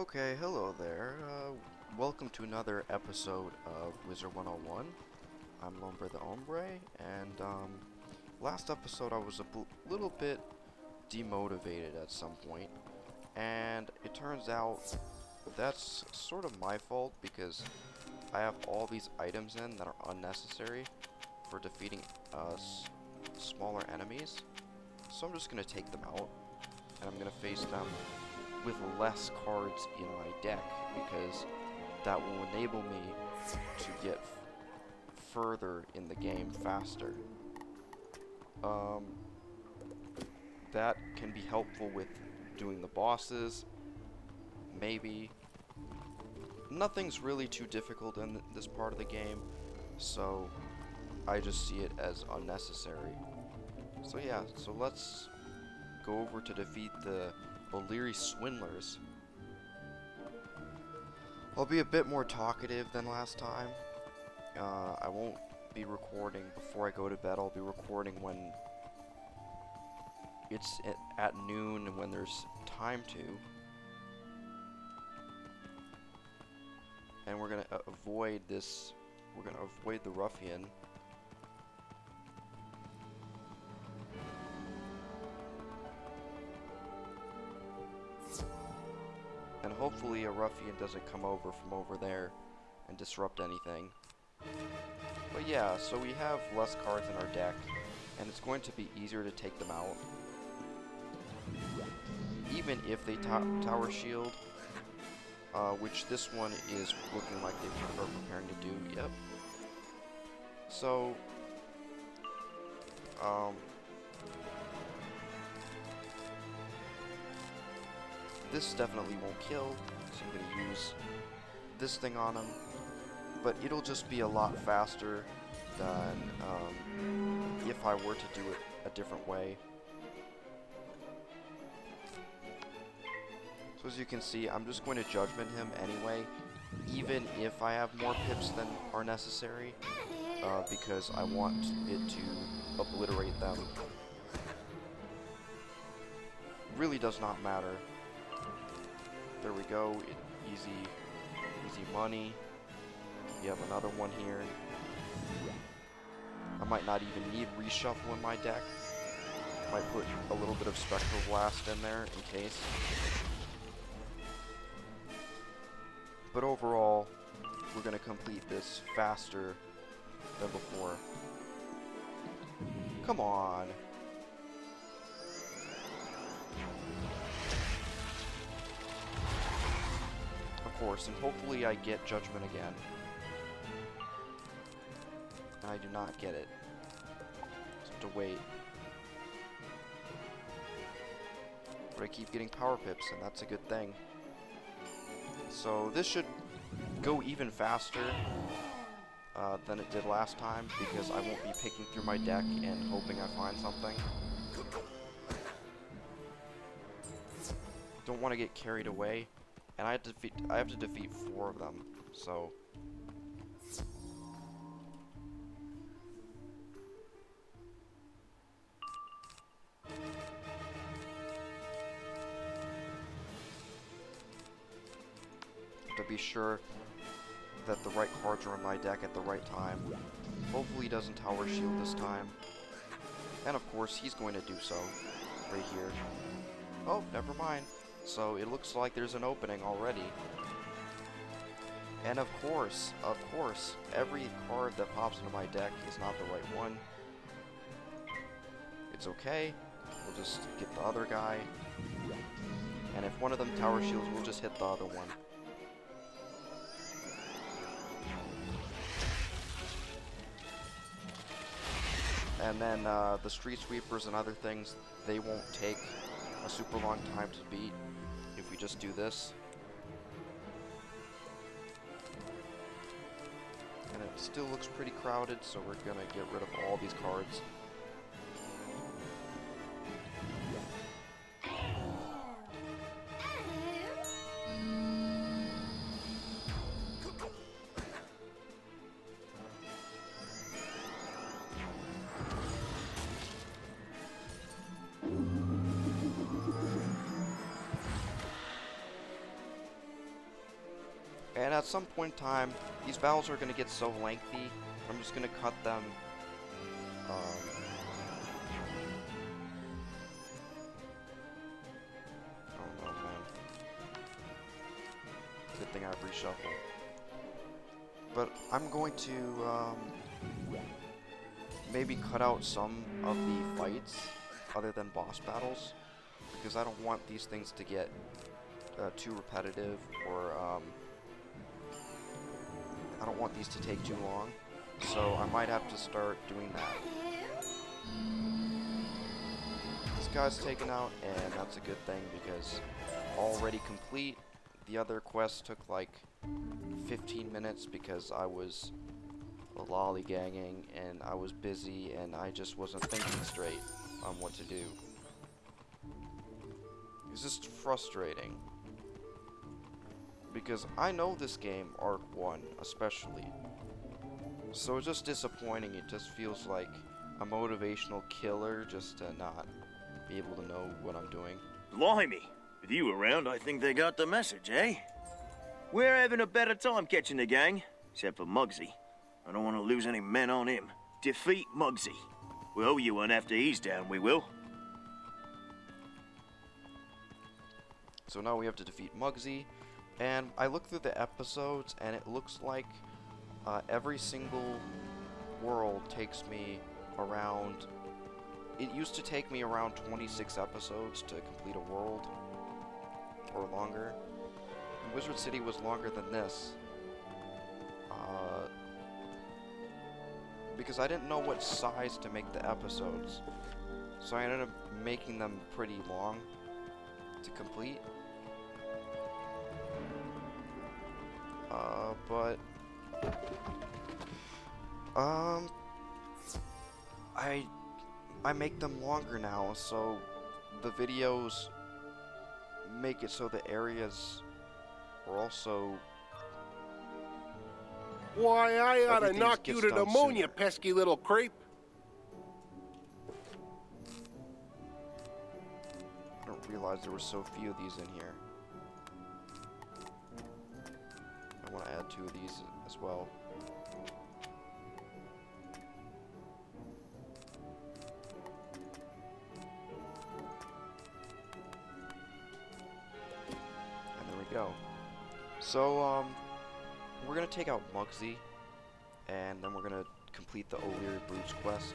Okay, hello there. Welcome to another episode of Wizard101. I'm Lumber the Ombre, and last episode I was a little bit demotivated at some point, and it turns out that's sort of my fault because I have all these items in that are unnecessary for defeating smaller enemies. So I'm just gonna take them out, and I'm gonna face them with less cards in my deck, because that will enable me to get further in the game faster. That can be helpful with doing the bosses, maybe. Nothing's really too difficult in this part of the game, so I just see it as unnecessary. So yeah, so let's go over to defeat the O'Leary Swindlers. I'll be a bit more talkative than last time. I won't be recording before I go to bed. I'll be recording when it's at noon and when there's time to. And we're gonna avoid this. We're gonna avoid the ruffian. And hopefully a ruffian doesn't come over from over there and disrupt anything. But yeah, so we have less cards in our deck, and it's going to be easier to take them out. Even if they tower shield, which this one is looking like they are preparing to do, yep. So, this definitely won't kill, so I'm going to use this thing on him, but it'll just be a lot faster than if I were to do it a different way. So as you can see, I'm just going to judgment him anyway, even if I have more pips than are necessary, because I want it to obliterate them. Really does not matter. There we go, easy money. You have another one here. I might not even need reshuffle in my deck. Might put a little bit of Spectral Blast in there in case. But overall, we're going to complete this faster than before. Come on. Of course, and hopefully I get Judgment again. And I do not get it. Just have to wait. But I keep getting Power Pips, and that's a good thing. So this should go even faster than it did last time, because I won't be picking through my deck and hoping I find something. Don't want to get carried away. And I have to defeat 4 of them, so to be sure that the right cards are in my deck at the right time. Hopefully he doesn't tower shield this time. And of course he's going to do so right here. Oh, never mind. So it looks like there's an opening already. And of course, every card that pops into my deck is not the right one. It's okay. We'll just get the other guy. And if one of them tower shields, we'll just hit the other one. And then the Street Sweepers and other things, they won't take a super long time to beat if we just do this. And it still looks pretty crowded, so we're gonna get rid of all these cards. And at some point in time, these battles are going to get so lengthy, I'm just going to cut them. I don't know, man. Good thing I've reshuffled. But I'm going to maybe cut out some of the fights other than boss battles, because I don't want these things to get too repetitive, or I don't want these to take too long, so I might have to start doing that. This guy's taken out, and that's a good thing because already complete. The other quest took like 15 minutes because I was lollygagging and I was busy and I just wasn't thinking straight on what to do. It's just frustrating. Because I know this game, Arc 1, especially. So it's just disappointing. It just feels like a motivational killer just to not be able to know what I'm doing. Blimey! With you around, I think they got the message, eh? We're having a better time catching the gang, except for Mugsy. I don't want to lose any men on him. Defeat Mugsy. We owe you one after he's down, we will. So now we have to defeat Mugsy. And I looked through the episodes, and it looks like every single world takes me around... It used to take me around 26 episodes to complete a world, or longer. And Wizard City was longer than this. Because I didn't know what size to make the episodes. So I ended up making them pretty long to complete. I make them longer now, so the videos make it so the areas are also... Why, I ought to knock you to pneumonia, pesky little creep. I don't realize there were so few of these in here. I want to add 2 of these as well. And there we go. So, we're going to take out Mugsy, and then we're going to complete the O'Leary Brutes quest.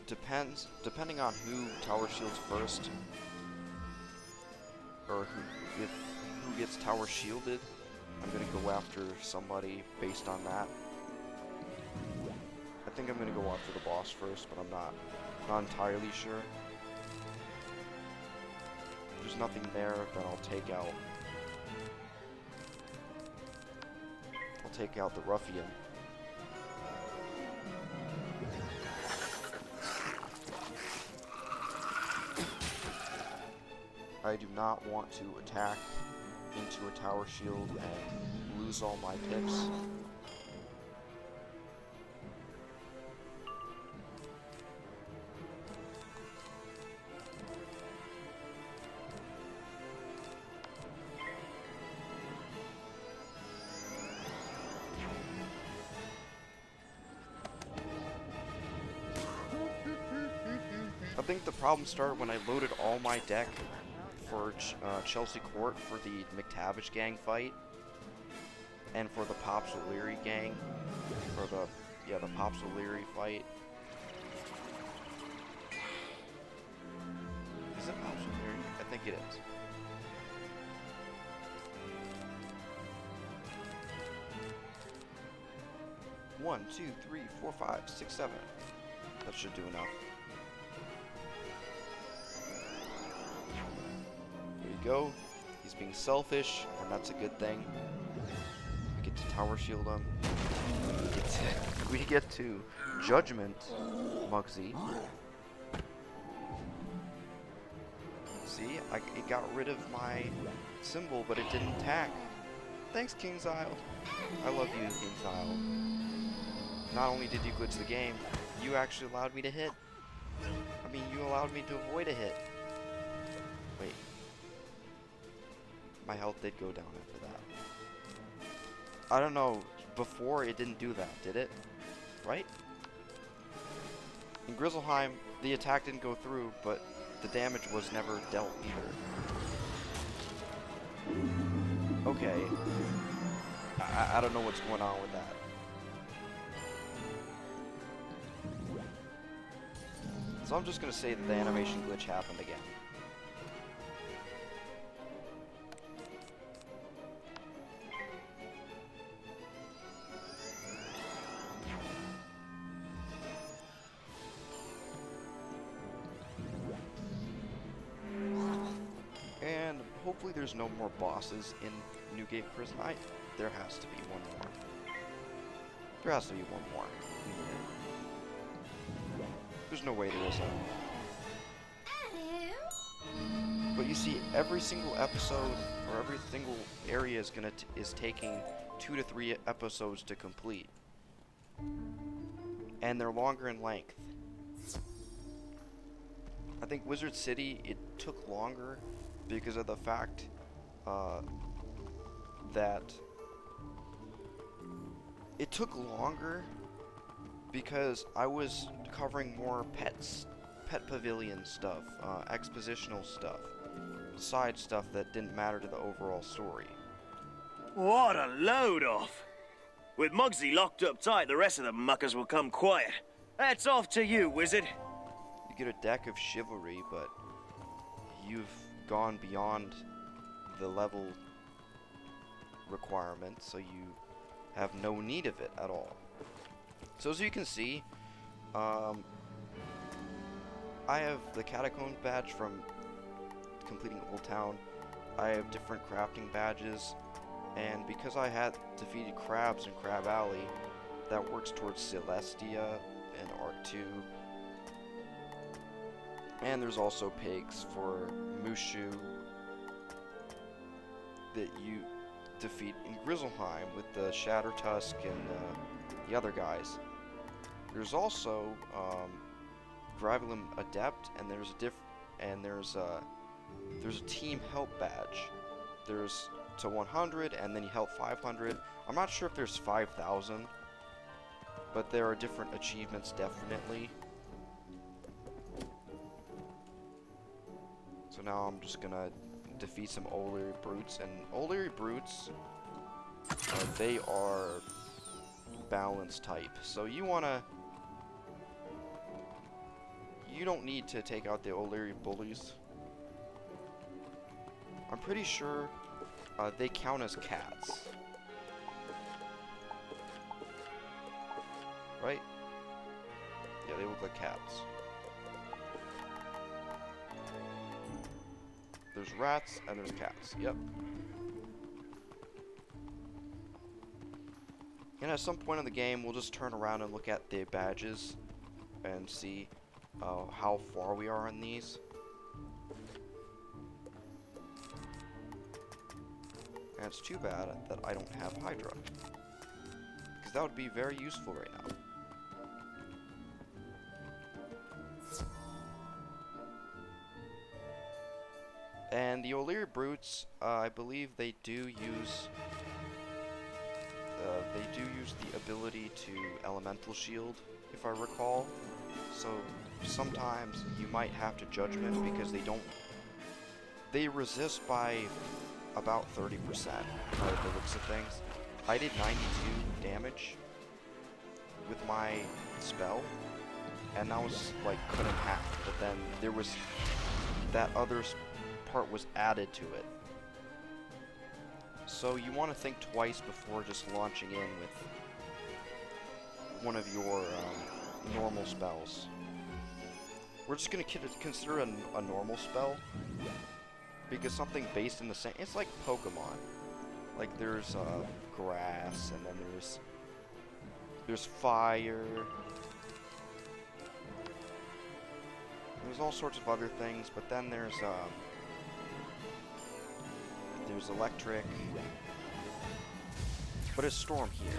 Depending on who tower shields first, or who gets tower shielded, I'm gonna go after somebody based on that. I think I'm gonna go after the boss first, but I'm not entirely sure. If there's nothing there, then I'll take out the ruffian. I do not want to attack into a tower shield and lose all my pips. I think the problem started when I loaded all my deck for Chelsea Court for the McTavish gang fight, and for the Pops O'Leary gang, for the Pops O'Leary fight. Is it Pops O'Leary? I think it is. One, two, three, 4, 5, 6, 7. That should do enough. Go. He's being selfish, and that's a good thing. We get to tower shield him. We get to judgment Mugsy. See, it got rid of my symbol, but it didn't attack. Thanks, King's Isle. I love you, King's Isle. Not only did you glitch the game, you actually allowed me to hit. I mean, you allowed me to avoid a hit. Wait. my health did go down after that. I don't know, before it didn't do that, did it? Right? In Grizzleheim, the attack didn't go through, but the damage was never dealt either. Okay. I don't know what's going on with that. So I'm just gonna say that the animation glitch happened again. And hopefully there's no more bosses in Newgate Prison. There has to be one more. There has to be one more. There's no way there isn't. But you see, every single episode or every single area is taking 2 to 3 episodes to complete, and they're longer in length. I think Wizard City, it took longer because of the fact that it took longer because I was covering more pet pavilion stuff, expositional stuff, side stuff that didn't matter to the overall story. What a load off! With Mugsy locked up tight, the rest of the muckers will come quiet. That's off to you, wizard. You get a deck of chivalry, but you've gone beyond the level requirement, so you have no need of it at all. So as you can see, I have the Catacomb badge from completing Old Town. I have different crafting badges, and because I had defeated crabs in Crab Alley, that works towards Celestia and Arc 2. And there's also pigs for Mushu that you defeat in Grizzleheim with the Shattertusk and the other guys. There's also Gravelum Adept, and there's a team help badge. There's to 100, and then you help 500. I'm not sure if there's 5,000, but there are different achievements definitely. So now I'm just gonna defeat some O'Leary Brutes, and O'Leary Brutes, they are balance type. So you don't need to take out the O'Leary Bullies. I'm pretty sure they count as cats. Right? Yeah, they look like cats. There's rats and there's cats. Yep. And at some point in the game, we'll just turn around and look at the badges and see how far we are in these. And it's too bad that I don't have Hydra, because that would be very useful right now. And the O'Leary Brutes, I believe they do use the ability to Elemental Shield, if I recall. So sometimes you might have to Judgment because they resist by about 30% by the looks of things. I did 92 damage with my spell, and that was like cut in half, but then there was that other part was added to it. So you want to think twice before just launching in with one of your normal spells. We're just going to consider a normal spell, because something based in the same... It's like Pokemon. Like there's grass, and then there's fire. There's all sorts of other things, but then there's electric. But it's storm here.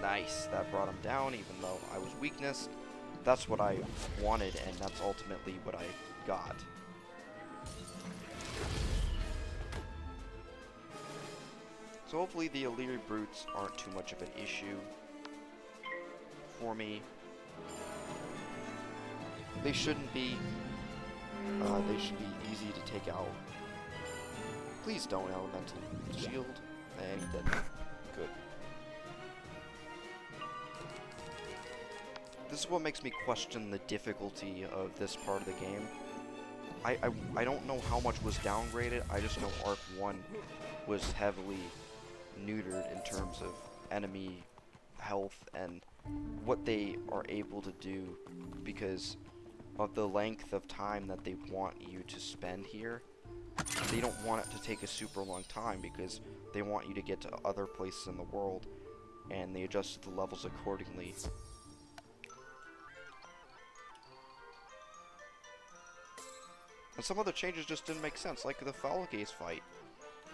Nice, that brought him down, even though I was weakness. That's what I wanted, and that's ultimately what I got. So hopefully the Illyri brutes aren't too much of an issue for me. They shouldn't be. They should be easy to take out. Please don't elemental shield. And then good. This is what makes me question the difficulty of this part of the game. I don't know how much was downgraded. I just know Arc 1 was heavily neutered in terms of enemy health and what they are able to do because of the length of time that they want you to spend here. They don't want it to take a super long time because they want you to get to other places in the world, and they adjusted the levels accordingly. And some other changes just didn't make sense, like the Falgaze fight.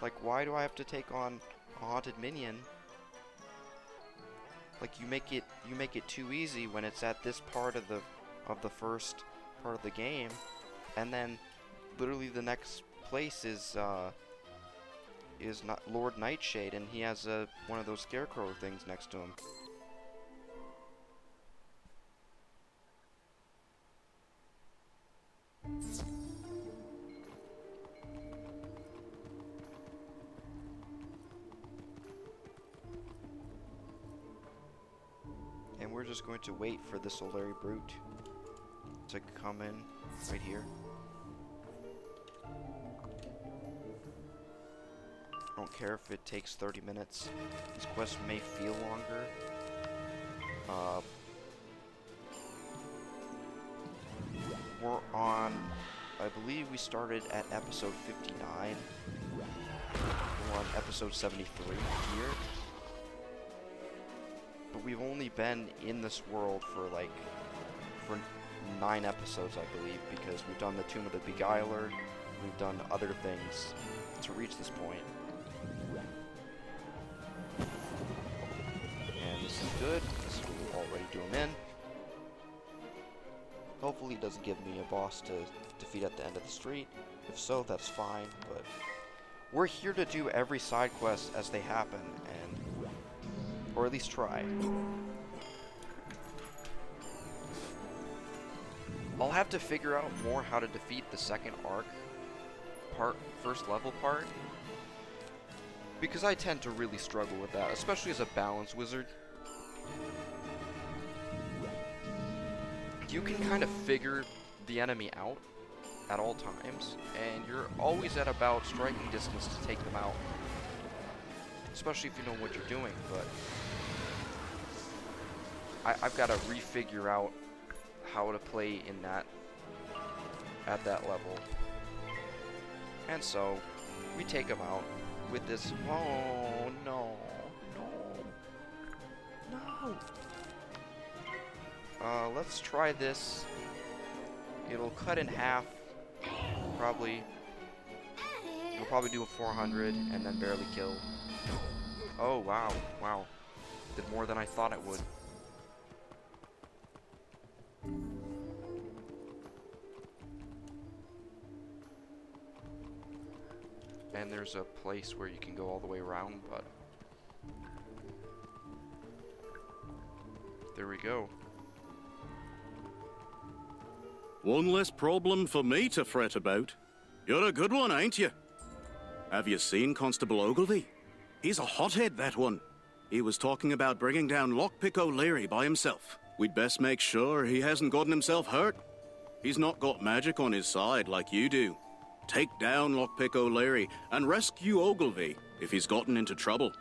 Like, why do I have to take on a haunted minion? Like, you make it too easy when it's at this part of the first part of the game, and then literally the next place is not Lord Nightshade, and he has one of those scarecrow things next to him. And we're just going to wait for this Illyri brute to come in right here. I don't care if it takes 30 minutes. This quest may feel longer. We're on, I believe we started at episode 59. We're on episode 73 here. But we've only been in this world for 9 episodes, I believe, because we've done the Tomb of the Beguiler, we've done other things to reach this point. And this is good, this will already do him in. Hopefully he doesn't give me a boss to defeat at the end of the street. If so, that's fine, but we're here to do every side quest as they happen, and or at least try. I'll have to figure out more how to defeat the second arc first level part, because I tend to really struggle with that, especially as a balance wizard. You can kind of figure the enemy out at all times, and you're always at about striking distance to take them out, especially if you know what you're doing, but I've got to refigure out how to play in at that level. And so we take them out with this. Oh no, no. Let's try this. It'll cut in half. Probably. We'll probably do a 400 and then barely kill. Oh wow, wow. Did more than I thought it would. And there's a place where you can go all the way around, but there we go. One less problem for me to fret about. You're a good one, ain't you? Have you seen Constable Ogilvy? He's a hothead, that one. He was talking about bringing down Lockpick O'Leary by himself. We'd best make sure he hasn't gotten himself hurt. He's not got magic on his side like you do. Take down Lockpick O'Leary and rescue Ogilvy if he's gotten into trouble.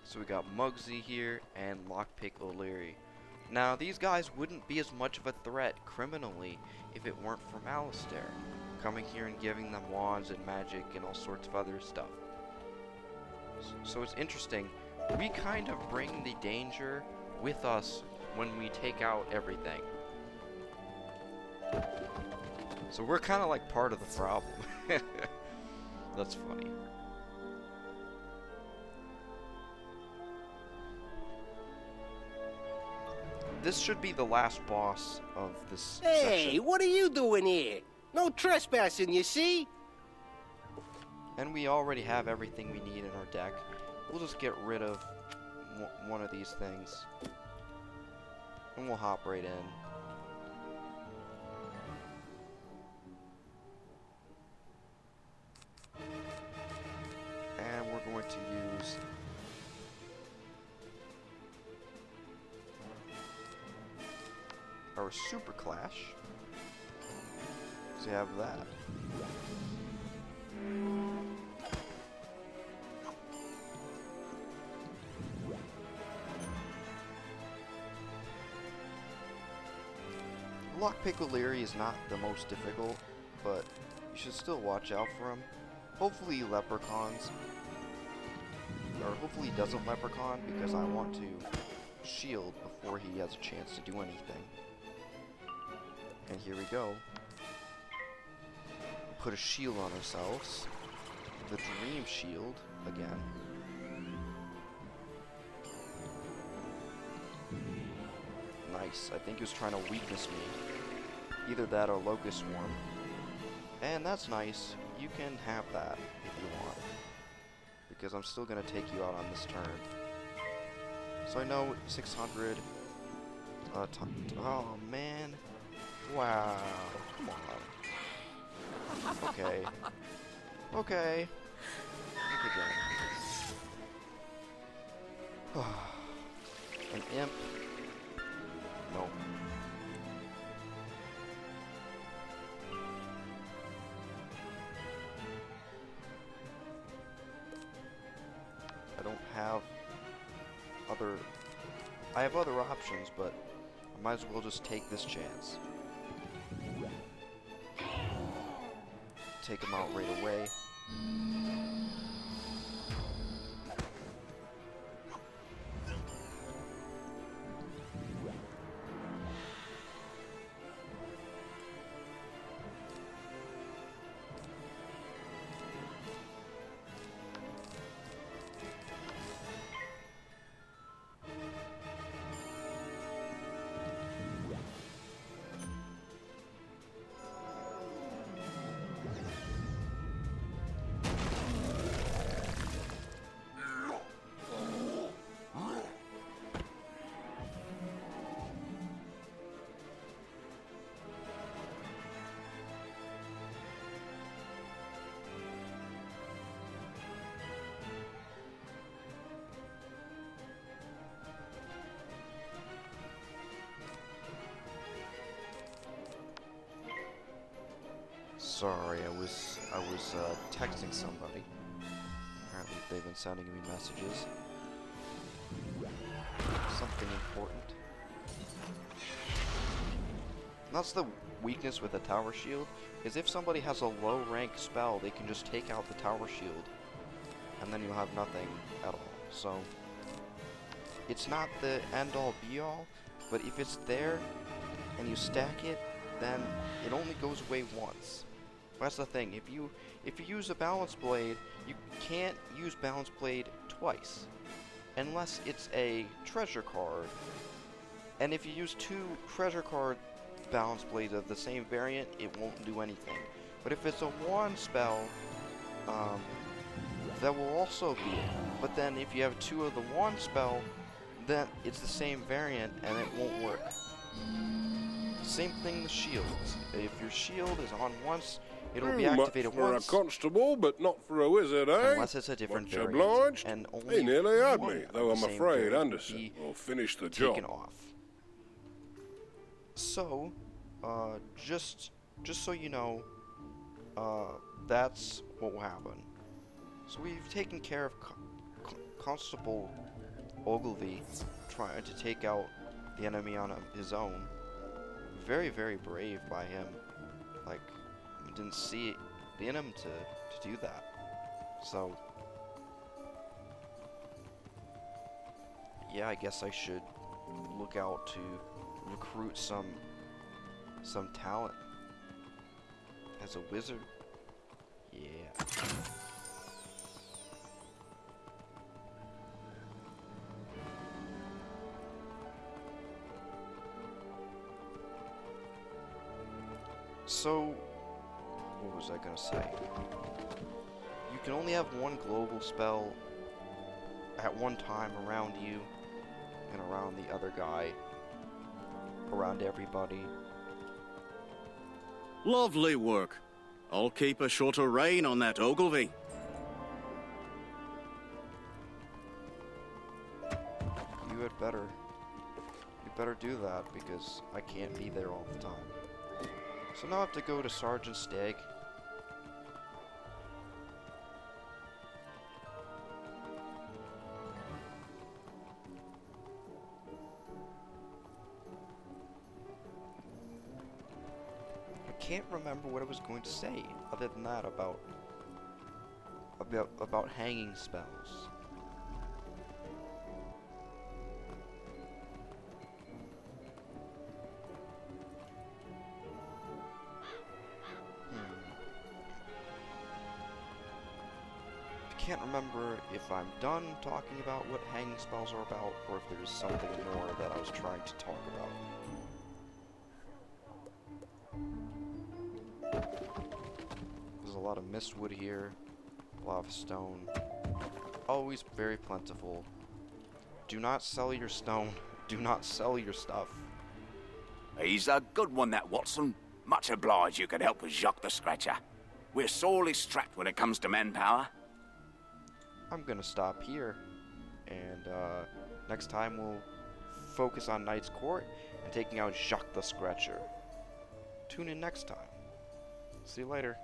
So we got Mugsy here and Lockpick O'Leary. Now, these guys wouldn't be as much of a threat criminally if it weren't for Alistair coming here and giving them wands and magic and all sorts of other stuff. So it's interesting. We kind of bring the danger with us when we take out everything. So we're kind of like part of the problem. That's funny. This should be the last boss of this Hey, section. what are you doing here? No trespassing, you see? And we already have everything we need in our deck. We'll just get rid of one of these things. And we'll hop right in. And we're going to use our Super Clash. So you have that. Lockpick O'Leary is not the most difficult, but you should still watch out for him. Hopefully leprechauns, or hopefully he doesn't leprechaun, because I want to shield before he has a chance to do anything. And here we go. Put a shield on ourselves. The Dream Shield again. Nice. I think he was trying to weakness me. Either that or Locust Swarm. And that's nice. You can have that if you want. Because I'm still going to take you out on this turn. So I know 600... oh, man. Wow. Come on. Okay. Okay. Think again. An imp. No. I don't have other... I have other options, but I might as well just take this chance. Take him out right away. Sorry, I was texting somebody. Apparently they've been sending me messages. Something important. And that's the weakness with the tower shield, is if somebody has a low rank spell, they can just take out the tower shield, and then you'll have nothing at all. So, it's not the end-all be-all, but if it's there, and you stack it, then it only goes away once. That's the thing. If you use a Balance Blade, you can't use Balance Blade twice, unless it's a treasure card. And if you use 2 treasure card Balance Blades of the same variant, it won't do anything. But if it's a wand spell, that will also be it. But then if you have 2 of the wand spell, then it's the same variant and it won't work. Same thing with shields. If your shield is on once, it'll be activated for once. A constable, but not for a wizard, eh? Unless it's a different Much variant. obliged. And only He nearly had one me, of though the I'm same afraid variant will Anderson be will finish the taken job. off. So, just so you know, that's what will happen. So we've taken care of Constable Ogilvy trying to take out the enemy on his own. Very, very brave by him. Like, didn't see it in him to do that. So, yeah, I guess I should look out to recruit some talent as a wizard. Yeah. So, what was I gonna say? You can only have one global spell at one time around you and around the other guy, around everybody. Lovely work. I'll keep a shorter rein on that Ogilvy. You had better. You better do that, because I can't be there all the time. So now I have to go to Sergeant Stagg. I can't remember what I was going to say, other than that about hanging spells. I can't remember if I'm done talking about what hanging spells are about, or if there's something more that I was trying to talk about. There's a lot of mistwood here, a lot of stone, always very plentiful. Do not sell your stone, do not sell your stuff. He's a good one, that Watson. Much obliged you could help with Jacques the Scratcher. We're sorely strapped when it comes to manpower. I'm gonna stop here, and next time we'll focus on Knight's Court and taking out Jacques the Scratcher. Tune in next time. See you later.